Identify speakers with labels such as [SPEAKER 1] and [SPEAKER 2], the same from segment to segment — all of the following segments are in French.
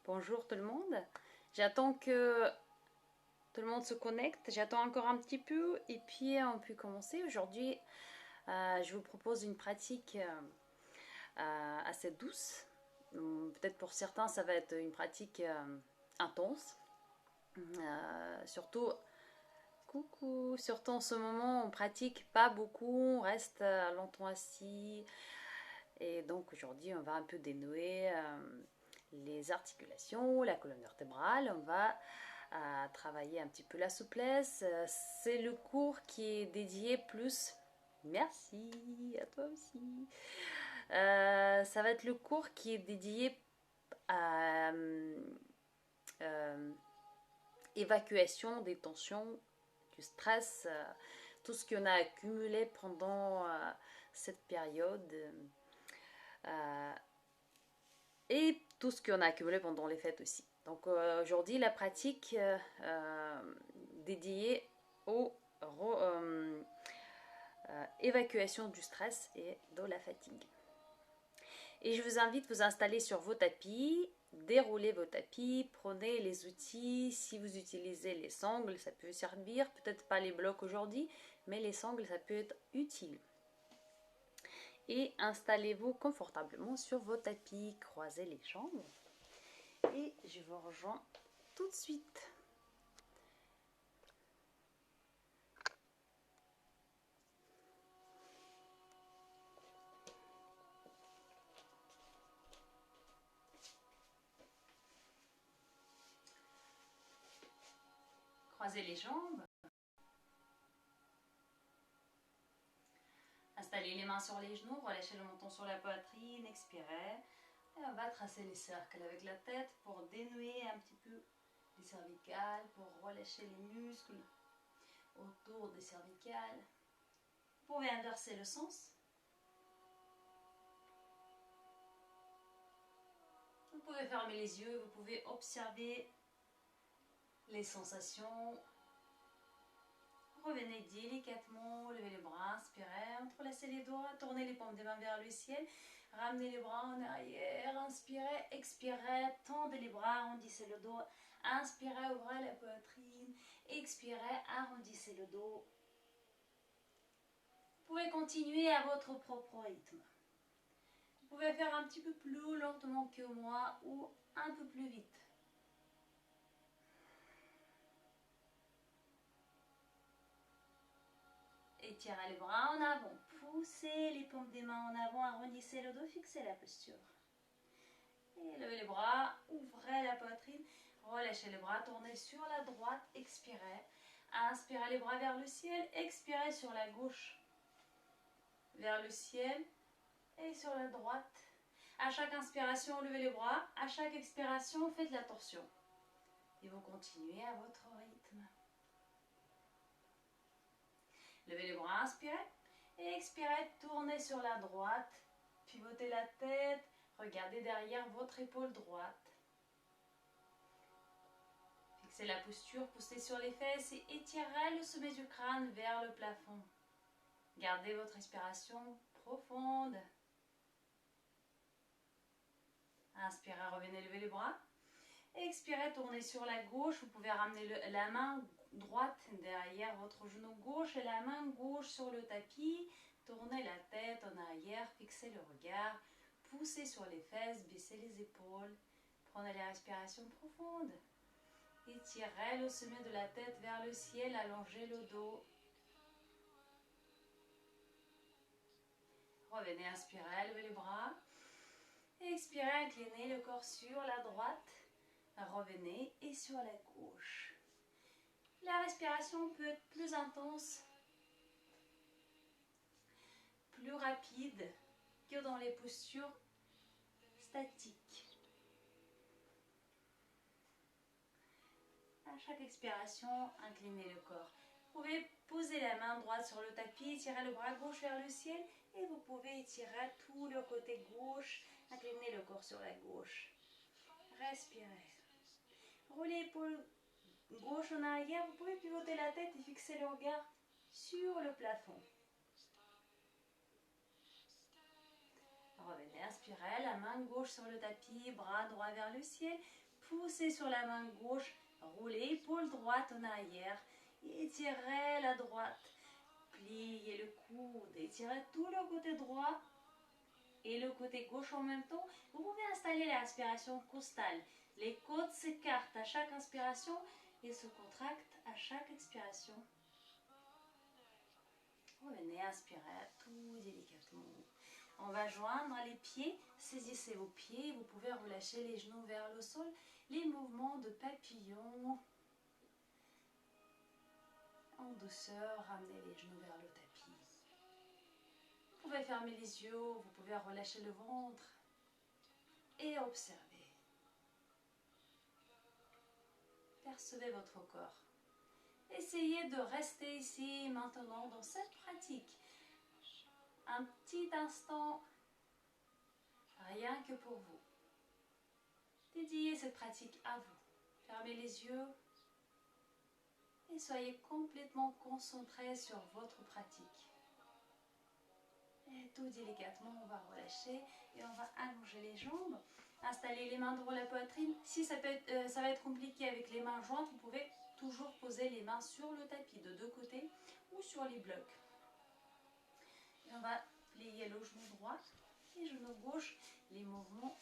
[SPEAKER 1] Bonjour tout le monde. J'attends que tout le monde se connecte. J'attends encore un petit peu et puis on peut commencer. Aujourd'hui, je vous propose une pratique assez douce. Peut-être pour certains, ça va être une pratique intense. Surtout, coucou, surtout en ce moment, on pratique pas beaucoup, on reste longtemps assis. Et donc aujourd'hui, on va un peu dénouer les articulations, la colonne vertébrale. On va travailler un petit peu la souplesse. C'est le cours qui est dédié plus. Merci à toi aussi. Ça va être le cours qui est dédié à évacuation des tensions, du stress, tout ce qu'on a accumulé pendant cette période. Et tout ce qu'on a accumulé pendant les fêtes aussi. Donc aujourd'hui, la pratique dédiée aux évacuation du stress et de la fatigue. Et je vous invite à vous installer sur vos tapis, dérouler vos tapis, prenez les outils. Si vous utilisez les sangles, ça peut servir, peut-être pas les blocs aujourd'hui, mais les sangles, ça peut être utile. Et installez-vous confortablement sur vos tapis, croisez les jambes et je vous rejoins tout de suite. Croisez les jambes. Installez les mains sur les genoux, relâchez le menton sur la poitrine, expirez. Et on va tracer les cercles avec la tête pour dénouer un petit peu les cervicales, pour relâcher les muscles autour des cervicales. Vous pouvez inverser le sens. Vous pouvez fermer les yeux, vous pouvez observer les sensations. Revenez délicatement, levez les bras, inspirez, entrelacez les doigts, tournez les paumes des mains vers le ciel, ramenez les bras en arrière, inspirez, expirez, tendez les bras, arrondissez le dos, inspirez, ouvrez la poitrine, expirez, arrondissez le dos. Vous pouvez continuer à votre propre rythme. Vous pouvez faire un petit peu plus lentement que moi ou un peu plus vite. Étirez les bras en avant, poussez les paumes des mains en avant, arrondissez le dos, fixez la posture. Et levez les bras, ouvrez la poitrine, relâchez les bras, tournez sur la droite, expirez. Inspirez les bras vers le ciel, expirez sur la gauche, vers le ciel et sur la droite. À chaque inspiration, levez les bras, à chaque expiration, faites la torsion. Et vous continuez à votre rythme. Levez les bras, inspirez. Et expirez, tournez sur la droite. Pivotez la tête. Regardez derrière votre épaule droite. Fixez la posture, poussez sur les fesses et étirez le sommet du crâne vers le plafond. Gardez votre respiration profonde. Inspirez, revenez lever les bras. Expirez, tournez sur la gauche. Vous pouvez ramener la main droite derrière votre genou gauche et la main gauche sur le tapis. Tournez la tête en arrière, fixez le regard, poussez sur les fesses, baissez les épaules. Prenez la respiration profonde. Étirez le sommet de la tête vers le ciel, allongez le dos. Revenez, inspirez, levez les bras. Expirez, inclinez le corps sur la droite. Revenez et sur la gauche. La respiration peut être plus intense, plus rapide que dans les postures statiques. À chaque expiration, inclinez le corps. Vous pouvez poser la main droite sur le tapis, étirer le bras gauche vers le ciel et vous pouvez étirer tout le côté gauche, incliner le corps sur la gauche. Respirez. Roulez l'épaule gauche en arrière, vous pouvez pivoter la tête et fixer le regard sur le plafond. Revenez, inspirez, la main gauche sur le tapis, bras droit vers le ciel. poussez sur la main gauche, roulez épaule droite en arrière, étirez la droite, pliez le coude, étirez tout le côté droit et le côté gauche en même temps. Vous pouvez installer la respiration costale. Les côtes s'écartent à chaque inspiration et se contractent à chaque expiration. Revenez, inspirez tout délicatement. On va joindre les pieds, saisissez vos pieds, vous pouvez relâcher les genoux vers le sol, les mouvements de papillon. En douceur, ramenez les genoux vers le tapis. Vous pouvez fermer les yeux, vous pouvez relâcher le ventre et observer. Percevez votre corps. Essayez de rester ici maintenant dans cette pratique. Un petit instant, rien que pour vous. Dédiez cette pratique à vous. Fermez les yeux et soyez complètement concentrés sur votre pratique. Et tout délicatement, on va relâcher et on va allonger les jambes. Installer les mains devant la poitrine. Si ça va être compliqué avec les mains jointes, vous pouvez toujours poser les mains sur le tapis de deux côtés ou sur les blocs. Et on va plier le genou droit et genou gauche, les mouvements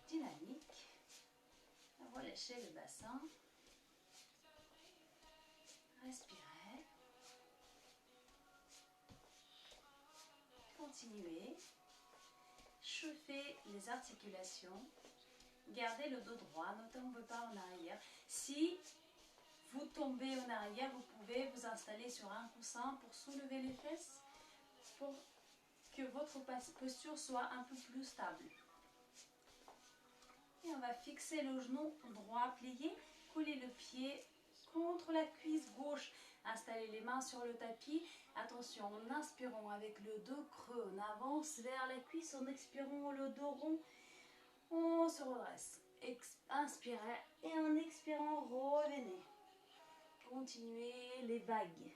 [SPEAKER 1] dynamiques. Relâchez le bassin. Respirez. Continuez. Chauffez les articulations. Gardez le dos droit, ne tombez pas en arrière. Si vous tombez en arrière, vous pouvez vous installer sur un coussin pour soulever les fesses, pour que votre posture soit un peu plus stable. Et on va fixer le genou droit plié, coller le pied contre la cuisse gauche. Installez les mains sur le tapis. Attention, en inspirant avec le dos creux, on avance vers la cuisse, en expirant le dos rond, on se redresse. Inspirez et en expirant, revenez. Continuez les vagues.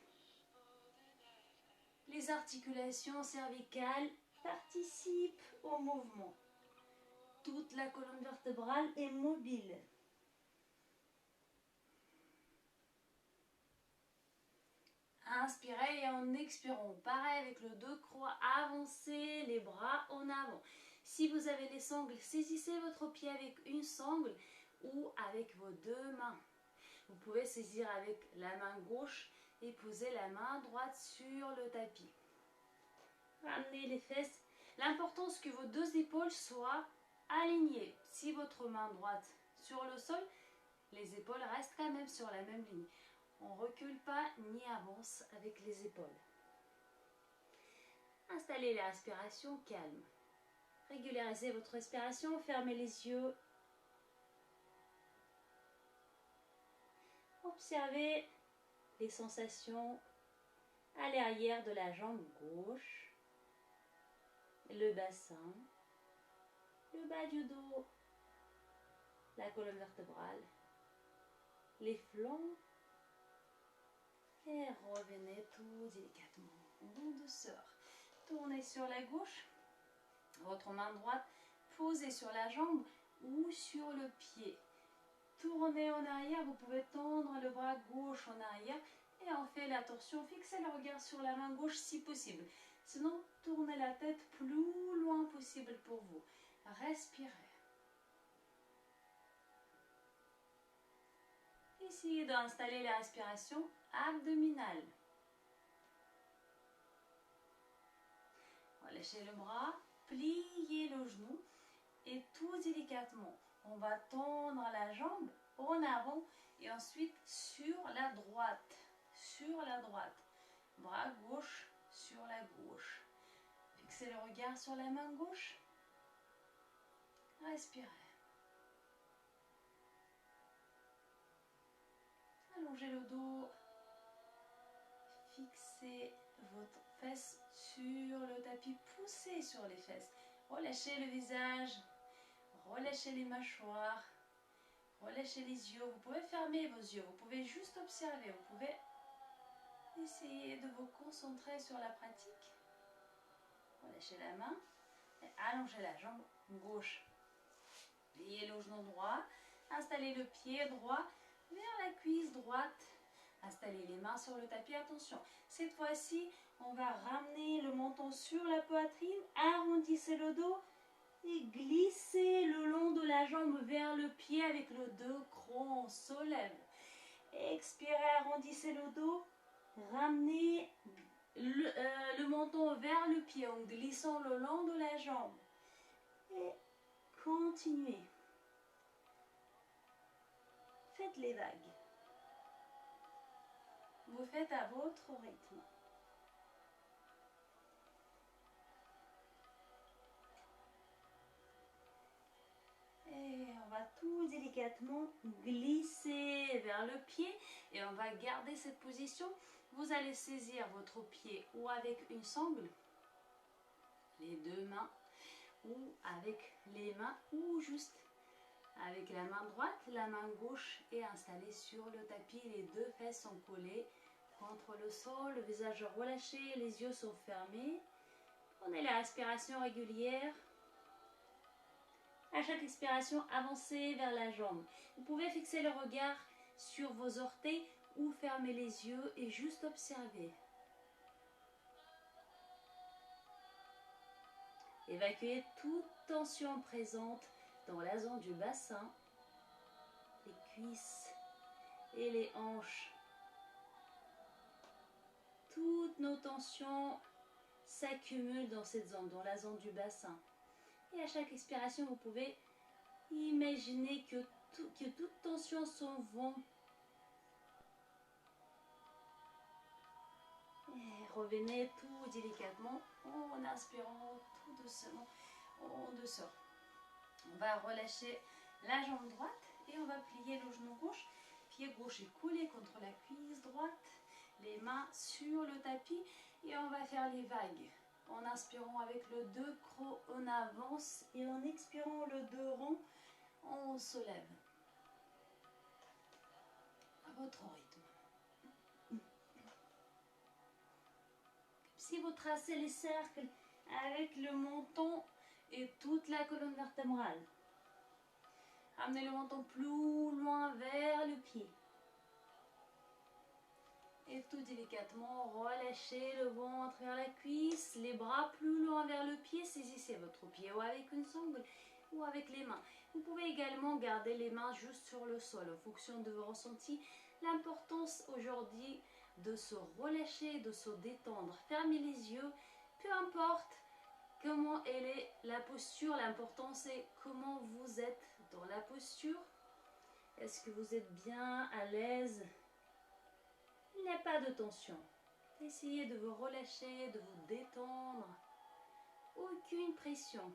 [SPEAKER 1] Les articulations cervicales participent au mouvement. Toute la colonne vertébrale est mobile. Inspirez et en expirant, pareil avec le dos creux, avancez les bras en avant. Si vous avez les sangles, saisissez votre pied avec une sangle ou avec vos deux mains. Vous pouvez saisir avec la main gauche et poser la main droite sur le tapis. Ramenez les fesses. L'important c'est que vos deux épaules soient alignées. Si votre main droite sur le sol, les épaules restent quand même sur la même ligne. On ne recule pas ni avance avec les épaules. Installez la respiration calme. Régularisez votre respiration, fermez les yeux. Observez les sensations à l'arrière de la jambe gauche, le bassin, le bas du dos, la colonne vertébrale, les flancs. Et revenez tout délicatement, en douceur. Tournez sur la gauche, votre main droite posée sur la jambe ou sur le pied. Tournez en arrière, vous pouvez tendre le bras gauche en arrière et on fait la torsion. Fixez le regard sur la main gauche si possible. Sinon, tournez la tête plus loin possible pour vous. Respirez. Essayez d'installer la respiration abdominale. Relâchez le bras, pliez le genou et tout délicatement, on va tendre la jambe en avant et ensuite sur la droite. Sur la droite. Bras gauche sur la gauche. Fixez le regard sur la main gauche. Respirez. Allongez le dos. Fixez votre fesse sur le tapis. Poussez sur les fesses. Relâchez le visage. Relâchez les mâchoires. Relâchez les yeux. Vous pouvez fermer vos yeux. Vous pouvez juste observer. Vous pouvez essayer de vous concentrer sur la pratique. Relâchez la main et allongez la jambe gauche. Pliez le genou droit. Installez le pied droit vers la cuisse droite. Installez les mains sur le tapis. Attention, cette fois-ci, on va ramener le menton sur la poitrine. Arrondissez le dos et glissez le long de la jambe vers le pied avec le dos creux. On se lève. Expirez, arrondissez le dos. Ramenez le menton vers le pied en glissant le long de la jambe. Et continuez. Faites les vagues. Vous faites à votre rythme. Et on va tout délicatement glisser vers le pied et on va garder cette position. Vous allez saisir votre pied ou avec une sangle, les deux mains, ou avec les mains, ou juste avec la main droite, la main gauche est installée sur le tapis. Les deux fesses sont collées contre le sol, le visage relâché, les yeux sont fermés. Prenez la respiration régulière. À chaque expiration, avancez vers la jambe. Vous pouvez fixer le regard sur vos orteils ou fermer les yeux et juste observer. Évacuez toute tension présente dans la zone du bassin, les cuisses et les hanches. Toutes nos tensions s'accumulent dans cette zone, dans la zone du bassin. Et à chaque expiration, vous pouvez imaginer que toute tension s'en va. Et revenez tout délicatement en inspirant tout doucement en dessous. On va relâcher la jambe droite et on va plier le genou gauche. Pied gauche est collé contre la cuisse droite. Les mains sur le tapis et on va faire les vagues. En inspirant avec le dos creux, on avance et en expirant le dos rond, on se lève. À votre rythme. Si vous tracez les cercles avec le menton et toute la colonne vertébrale, amenez le menton plus loin vers le pied. Et tout délicatement, relâchez le ventre vers la cuisse, les bras plus loin vers le pied, saisissez votre pied ou avec une sangle ou avec les mains. Vous pouvez également garder les mains juste sur le sol en fonction de vos ressentis. L'importance aujourd'hui de se relâcher, de se détendre. Fermez les yeux, peu importe comment elle est la posture, l'important c'est comment vous êtes dans la posture. Est-ce que vous êtes bien à l'aise? Il n'y a pas de tension. Essayez de vous relâcher, de vous détendre. Aucune pression,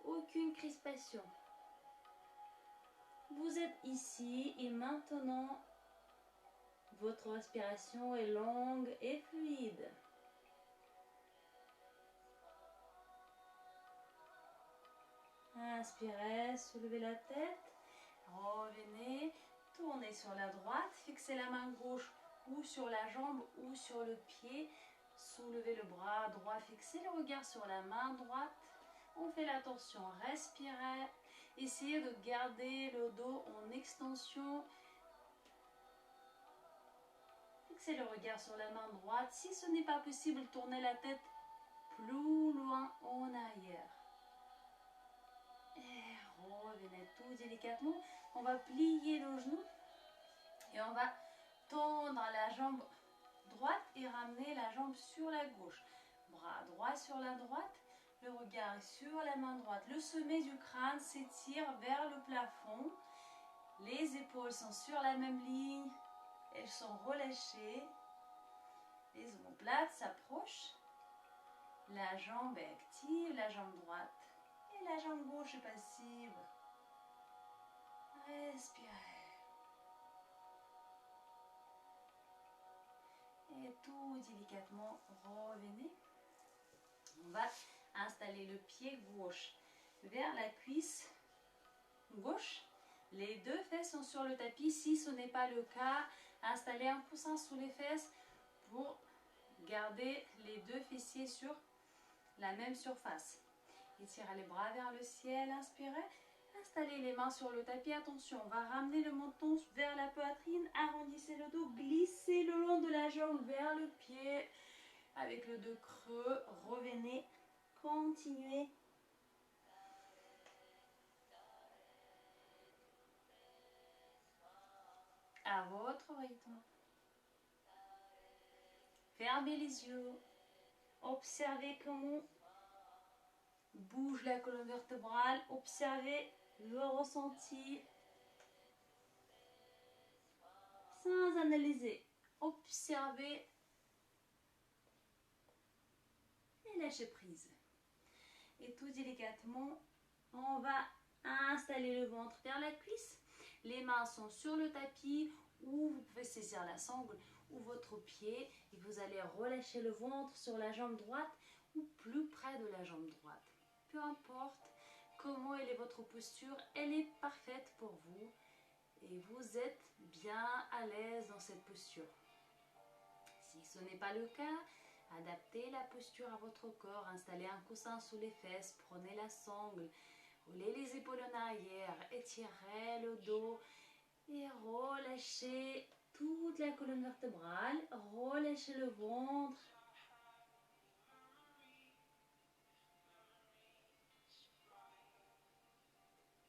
[SPEAKER 1] aucune crispation. Vous êtes ici et maintenant, votre respiration est longue et fluide. Inspirez, soulevez la tête, revenez, tournez sur la droite, fixez la main gauche ou sur la jambe ou sur le pied, soulevez le bras droit, fixez le regard sur la main droite, on fait la torsion, respirez, essayez de garder le dos en extension, fixez le regard sur la main droite, si ce n'est pas possible, tournez la tête plus loin en arrière. Et revenez tout délicatement, on va plier le genou et on va tendre la jambe droite et ramener la jambe sur la gauche. Bras droit sur la droite, le regard est sur la main droite. Le sommet du crâne s'étire vers le plafond. Les épaules sont sur la même ligne. Elles sont relâchées. Les omoplates s'approchent. La jambe est active, la jambe droite. Et la jambe gauche est passive. Respirez. Et tout délicatement, revenez. On va installer le pied gauche vers la cuisse gauche. Les deux fesses sont sur le tapis. Si ce n'est pas le cas, installez un coussin sous les fesses pour garder les deux fessiers sur la même surface. Étirez les bras vers le ciel, inspirez. Installez les mains sur le tapis. Attention, on va ramener le menton vers la poitrine. Arrondissez le dos. Glissez le long de la jambe vers le pied. Avec le dos creux, revenez. Continuez. À votre rythme. Fermez les yeux. Observez comment bouge la colonne vertébrale. Observez le ressenti. Sans analyser. Observez et lâchez prise. Et tout délicatement, on va installer le ventre vers la cuisse. Les mains sont sur le tapis ou vous pouvez saisir la sangle ou votre pied et vous allez relâcher le ventre sur la jambe droite ou plus près de la jambe droite. Peu importe comment elle est votre posture, elle est parfaite pour vous et vous êtes bien à l'aise dans cette posture. Si ce n'est pas le cas, adaptez la posture à votre corps, installez un coussin sous les fesses, prenez la sangle, roulez les épaules en arrière, étirez le dos et relâchez toute la colonne vertébrale, relâchez le ventre.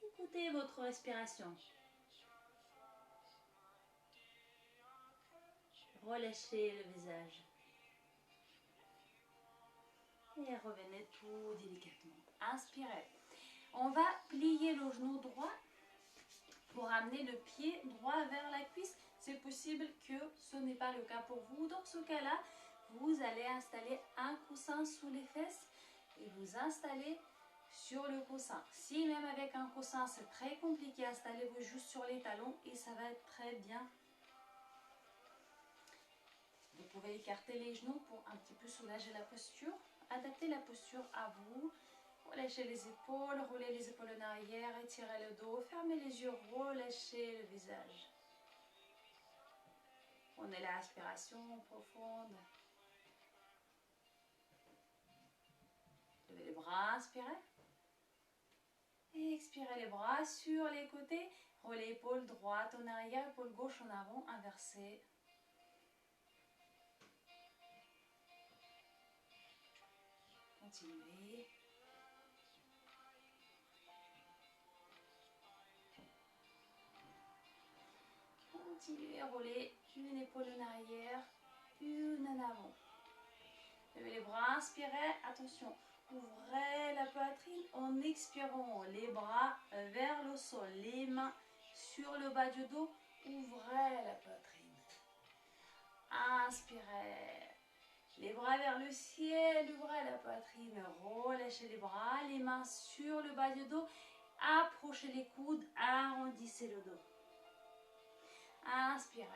[SPEAKER 1] Écoutez votre respiration. Relâchez le visage. Et revenez tout délicatement. Inspirez. On va plier le genou droit pour amener le pied droit vers la cuisse. C'est possible que ce n'est pas le cas pour vous. Dans ce cas-là, vous allez installer un coussin sous les fesses et vous installez sur le coussin. Si même avec un coussin, c'est très compliqué, installez-vous juste sur les talons et ça va être très bien. Vous pouvez écarter les genoux pour un petit peu soulager la posture. Adaptez la posture à vous. Relâchez les épaules, roulez les épaules en arrière, étirez le dos, fermez les yeux, relâchez le visage. Prenez la respiration profonde. Levez les bras, inspirez. Et expirez les bras sur les côtés. Roulez épaule droite en arrière, épaule gauche en avant, inversée. Continuez. Continuez à rouler une épaule en arrière, une en avant. Levez les bras, inspirez, attention, ouvrez la poitrine en expirant, les bras vers le sol, les mains sur le bas du dos, ouvrez la poitrine. Inspirez, les bras vers le ciel, ouvrez la poitrine, relâchez les bras, les mains sur le bas du dos, approchez les coudes, arrondissez le dos. Inspirez.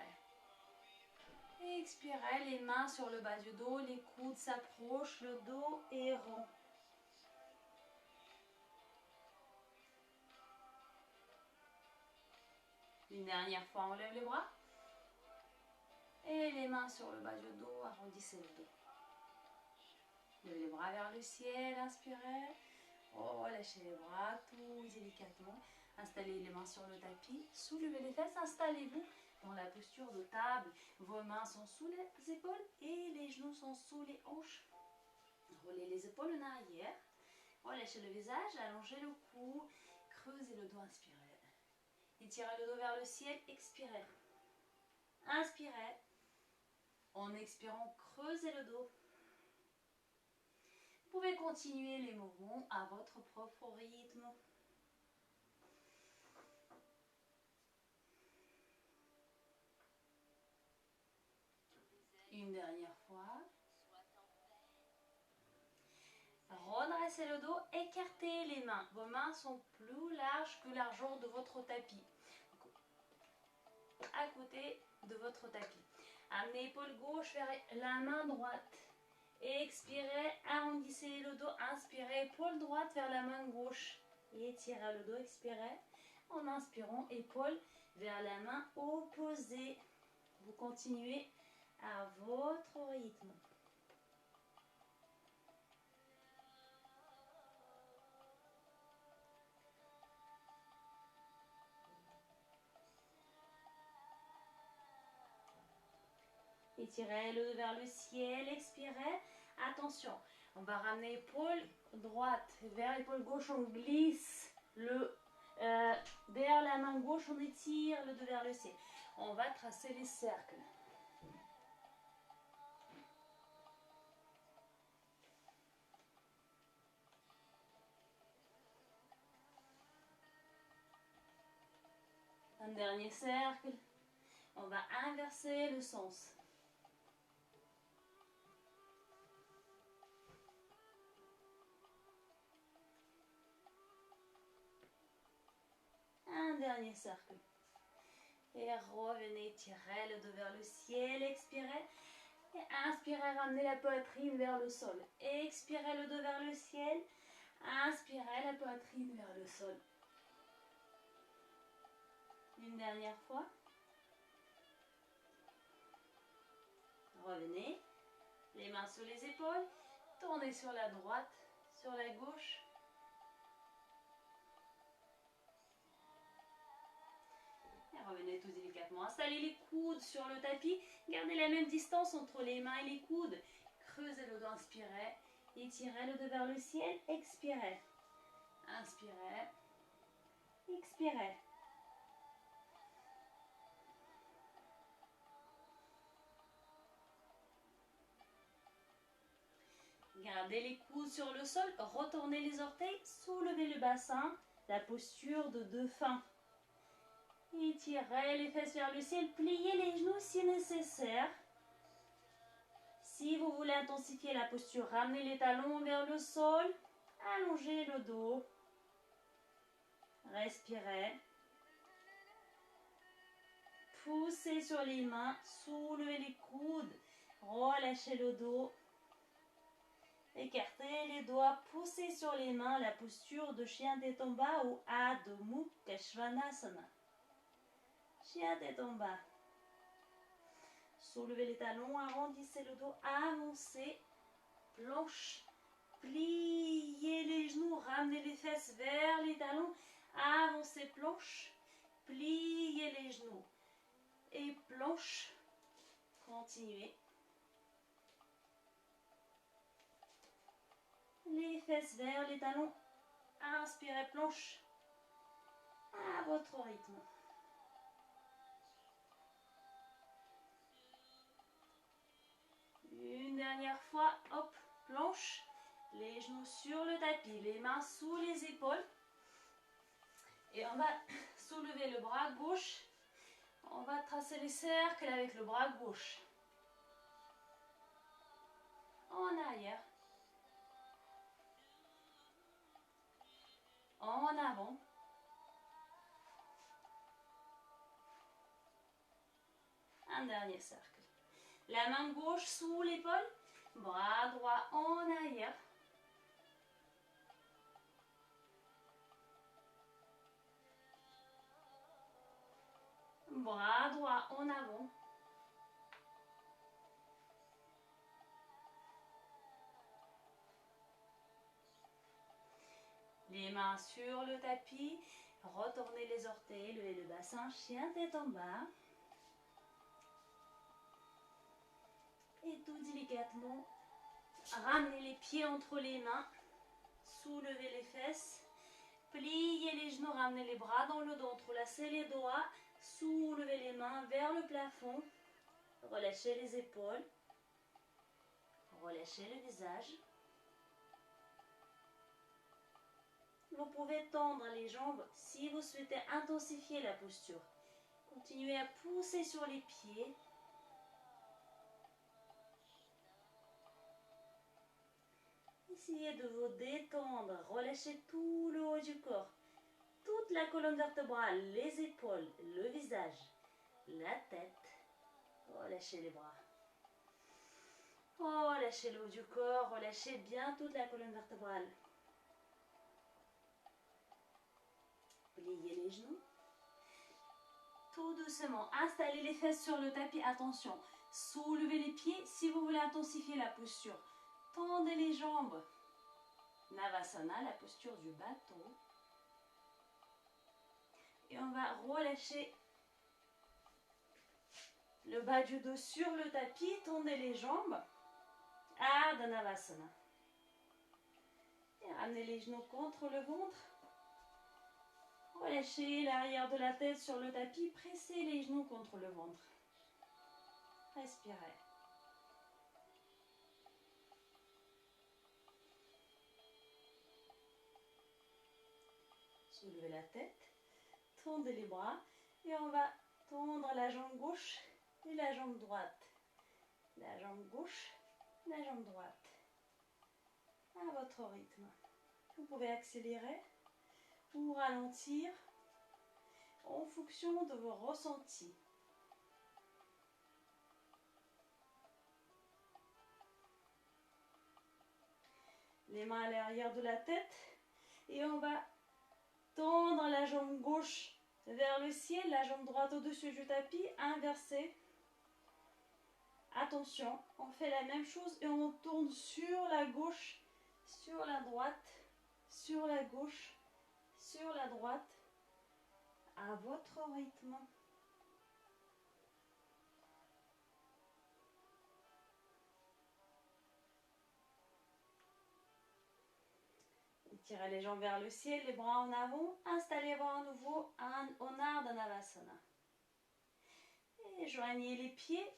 [SPEAKER 1] Expirez, les mains sur le bas du dos, les coudes s'approchent, le dos est rond. Une dernière fois, on lève les bras. Et les mains sur le bas du dos, arrondissez le dos. Levez les bras vers le ciel, inspirez. Relâchez les bras tout délicatement. Installez les mains sur le tapis, soulevez les fesses, installez-vous dans la posture de table. Vos mains sont sous les épaules et les genoux sont sous les hanches. Roulez les épaules en arrière. Relâchez le visage, allongez le cou, creusez le dos, inspirez. Étirez le dos vers le ciel, expirez. Inspirez. En expirant, creusez le dos. Vous pouvez continuer les mouvements à votre propre rythme. Une dernière fois. Redressez le dos, écartez les mains. Vos mains sont plus larges que la largeur de votre tapis. À côté de votre tapis. Amenez l'épaule gauche vers la main droite. Expirez, arrondissez le dos. Inspirez, épaule droite vers la main gauche. Étirez le dos, expirez. En inspirant, épaule vers la main opposée. Vous continuez à votre rythme. Étirez le dos vers le ciel, expirez. Attention, on va ramener épaule droite vers l'épaule gauche, on glisse derrière la main gauche, on étire le dos vers le ciel. On va tracer les cercles. Un dernier cercle. On va inverser le sens. Un dernier cercle. Et revenez, tirez le dos vers le ciel, expirez. Et inspirez, ramenez la poitrine vers le sol. Expirez le dos vers le ciel. Inspirez la poitrine vers le sol. Une dernière fois. Revenez. Les mains sous les épaules. Tournez sur la droite, sur la gauche. Et revenez tout délicatement. Installez les coudes sur le tapis. Gardez la même distance entre les mains et les coudes. Creusez le dos, inspirez. Étirez le dos vers le ciel. Expirez. Inspirez. Expirez. Gardez les coudes sur le sol. Retournez les orteils. Soulevez le bassin. La posture de deux fins. Étirez les fesses vers le ciel. Pliez les genoux si nécessaire. Si vous voulez intensifier la posture, ramenez les talons vers le sol. Allongez le dos. Respirez. Poussez sur les mains. Soulevez les coudes. Relâchez le dos. Écartez les doigts. Poussez sur les mains. La posture de chien tête en bas ou Adho Mukha Svanasana. Chien tête en bas. Soulevez les talons, arrondissez le dos, avancez, planche, pliez les genoux, ramenez les fesses vers les talons, avancez, planche, pliez les genoux et planche, continuez. Les fesses vers les talons, inspirez, planche, à votre rythme. Une dernière fois, hop, planche, les genoux sur le tapis, les mains sous les épaules. Et on va soulever le bras gauche. On va tracer les cercles avec le bras gauche. En arrière. En avant. Un dernier cercle. La main gauche sous l'épaule, bras droit en arrière. Bras droit en avant. Les mains sur le tapis, retournez les orteils, levez le bassin, chien tête en bas. Et tout délicatement, ramenez les pieds entre les mains, soulevez les fesses, pliez les genoux, ramenez les bras dans le dos, entrelacez les doigts, soulevez les mains vers le plafond, relâchez les épaules, relâchez le visage. Vous pouvez tendre les jambes si vous souhaitez intensifier la posture. Continuez à pousser sur les pieds. Essayez de vous détendre, relâchez tout le haut du corps, toute la colonne vertébrale, les épaules, le visage, la tête. Relâchez les bras. Relâchez le haut du corps, relâchez bien toute la colonne vertébrale. Pliez les genoux. Tout doucement, installez les fesses sur le tapis. Attention, soulevez les pieds si vous voulez intensifier la posture. Tendez les jambes. Navasana, la posture du bâton. Et on va relâcher Le bas du dos sur le tapis, tournez les jambes. Ardha Navasana. Et ramenez les genoux contre le ventre. Relâchez l'arrière de la tête sur le tapis, pressez les genoux contre le ventre. Respirez. Soulevez la tête, tendez les bras et on va tendre la jambe gauche et la jambe droite. La jambe gauche, la jambe droite. À votre rythme. Vous pouvez accélérer ou ralentir en fonction de vos ressentis. Les mains à l'arrière de la tête et on va tendre la jambe gauche vers le ciel, la jambe droite au-dessus du tapis, inversée. Attention, on fait la même chose et on tourne sur la gauche, sur la droite, sur la gauche, sur la droite, à votre rythme. Tirez les jambes vers le ciel, les bras en avant. Installez-vous à nouveau en Ardha Navasana. Et joignez les pieds.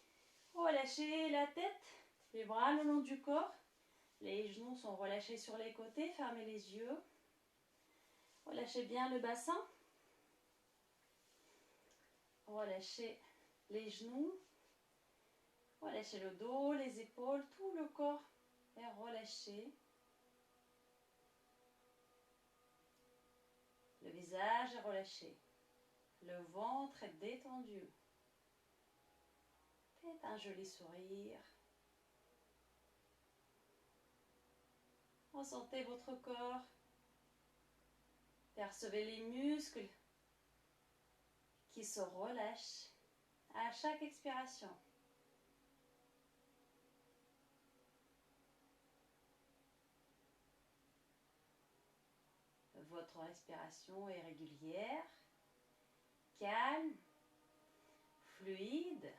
[SPEAKER 1] Relâchez la tête, les bras le long du corps. Les genoux sont relâchés sur les côtés. Fermez les yeux. Relâchez bien le bassin. Relâchez les genoux. Relâchez le dos, les épaules, tout le corps est relâché. Le visage est relâché. Le ventre est détendu. Faites un joli sourire. Ressentez votre corps. Percevez les muscles qui se relâchent à chaque expiration. Votre respiration est régulière, calme, fluide.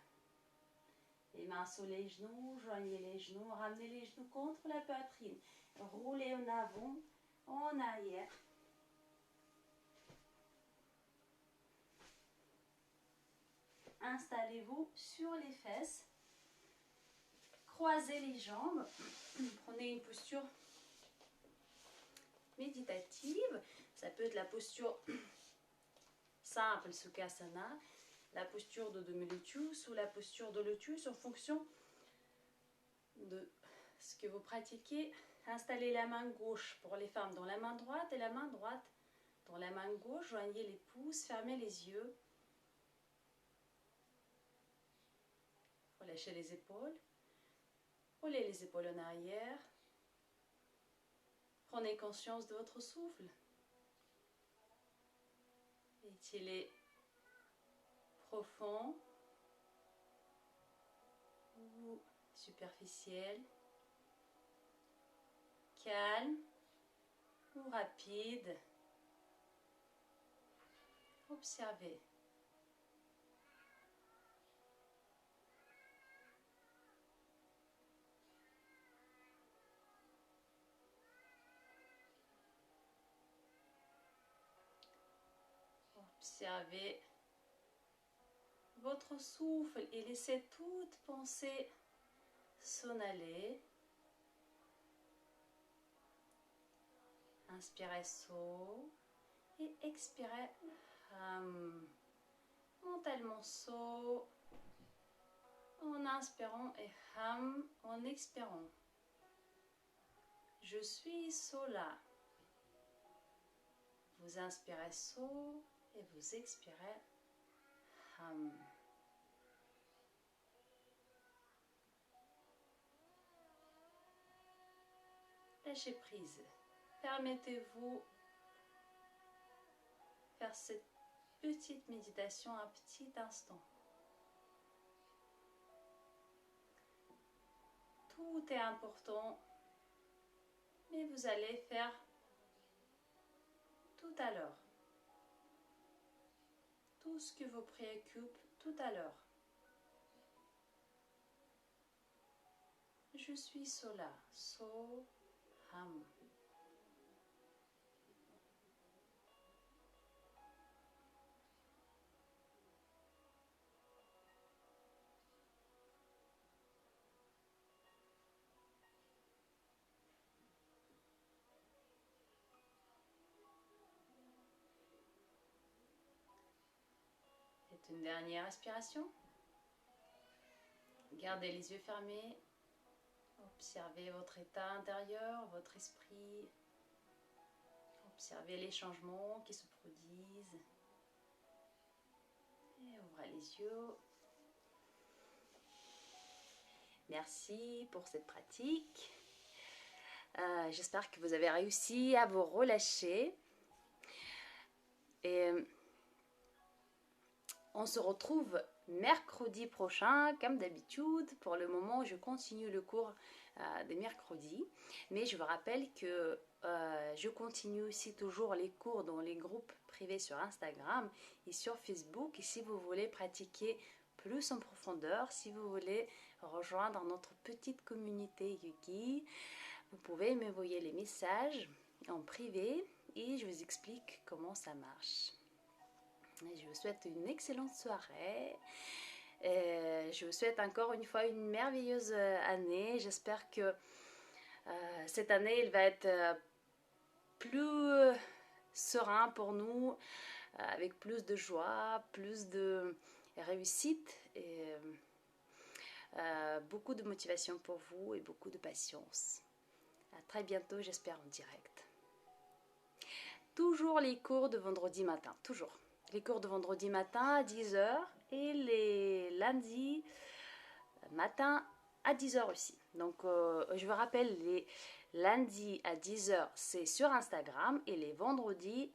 [SPEAKER 1] Les mains sous les genoux, joignez les genoux, ramenez les genoux contre la poitrine. Roulez en avant, en arrière. Installez-vous sur les fesses. Croisez les jambes. Prenez une posture méditative. Ça peut être la posture simple, Sukhasana, la posture de demi-lotus ou la posture de lotus en fonction de ce que vous pratiquez. Installez la main gauche pour les femmes dans la main droite et la main droite dans la main gauche. Joignez les pouces, fermez les yeux. Relâchez les épaules. Roulez les épaules en arrière. Prenez conscience de votre souffle. Étirez profond ou superficiel, calme ou rapide. Observez. Observez votre souffle et laissez toute pensée s'en aller. Inspirez saut et expirez mentalement saut en inspirant et en expirant. Je suis Sola. Vous inspirez saut et vous expirez Ham. Lâchez prise. Permettez-vous faire cette petite méditation un petit instant. Tout est important, mais vous allez faire tout à l'heure. Tout ce qui vous préoccupe tout à l'heure. je suis Sola. Soham. Faites une dernière respiration. Gardez les yeux fermés. Observez votre état intérieur, votre esprit. Observez les changements qui se produisent. Et ouvrez les yeux. Merci pour cette pratique. J'espère que vous avez réussi à vous relâcher. Et on se retrouve mercredi prochain, comme d'habitude. Pour le moment, je continue le cours des mercredis. Mais je vous rappelle que je continue aussi toujours les cours dans les groupes privés sur Instagram et sur Facebook. Et si vous voulez pratiquer plus en profondeur, si vous voulez rejoindre notre petite communauté Yuki, vous pouvez m'envoyer les messages en privé et je vous explique comment ça marche. Et je vous souhaite une excellente soirée. Et je vous souhaite encore une fois une merveilleuse année. J'espère que cette année, elle va être plus serein pour nous, avec plus de joie, plus de réussite et beaucoup de motivation pour vous et beaucoup de patience. À très bientôt, j'espère en direct. Toujours les cours de vendredi matin, toujours. Les cours de vendredi matin à 10h et les lundis matin à 10h aussi. Donc, je vous rappelle, les lundis à 10h, c'est sur Instagram et les vendredis,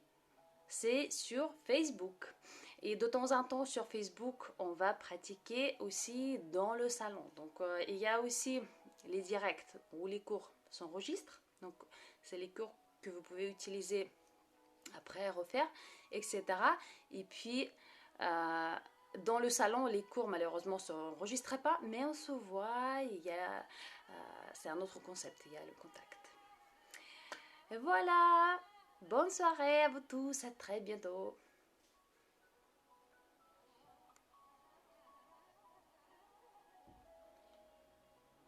[SPEAKER 1] c'est sur Facebook. Et de temps en temps, sur Facebook, on va pratiquer aussi dans le salon. Donc, il y a aussi les directs où les cours s'enregistrent. Donc, c'est les cours que vous pouvez utiliser après refaire, etc. Et puis, dans le salon, les cours malheureusement ne s'enregistraient pas, mais on se voit, c'est un autre concept, il y a le contact. Et voilà, bonne soirée à vous tous, à très bientôt.